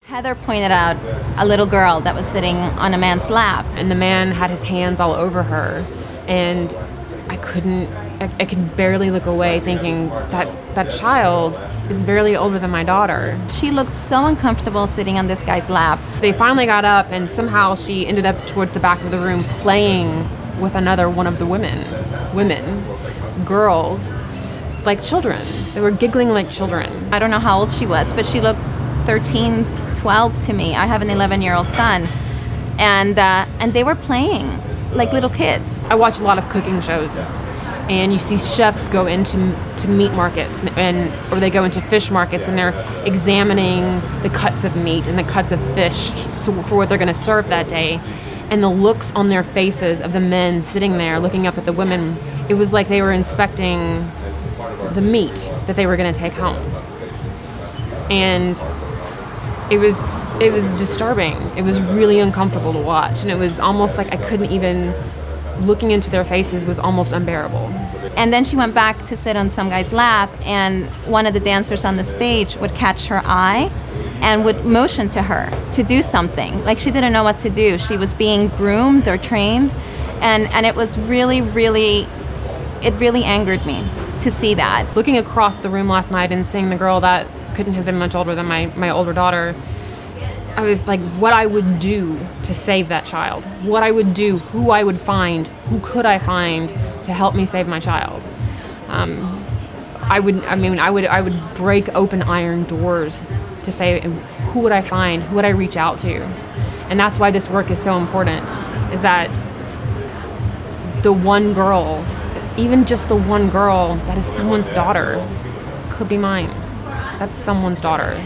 Heather pointed out a little girl that was sitting on a man's lap. And the man had his hands all over her. And I could barely look away, thinking that child is barely older than my daughter. She looked so uncomfortable sitting on this guy's lap. They finally got up, and somehow she ended up towards the back of the room playing with another one of the women, girls, like children. They were giggling like children. I don't know how old she was, but she looked 13, 12 to me. I have an 11-year-old son, and they were playing like little kids. I watch a lot of cooking shows, and you see chefs go into meat markets or they go into fish markets, and they're examining the cuts of meat and the cuts of fish for what they're going to serve that day. And the looks on their faces of the men sitting there looking up at the women, it was like they were inspecting the meat that they were going to take home. And it was disturbing. It was really uncomfortable to watch, and it was almost like I couldn't even, looking into their faces was almost unbearable. And then she went back to sit on some guy's lap, and one of the dancers on the stage would catch her eye and would motion to her to do something. Like she didn't know what to do. She was being groomed or trained, and it was really, really, it really angered me to see that. Looking across the room last night and seeing the girl that couldn't have been much older than my older daughter, I was like, what I would do to save that child, what I would do, who I would find, who could I find to help me save my child. I would break open iron doors to say, who would I find, who would I reach out to? And that's why this work is so important, is that the one girl, even just the one girl that is someone's daughter, could be mine. That's someone's daughter.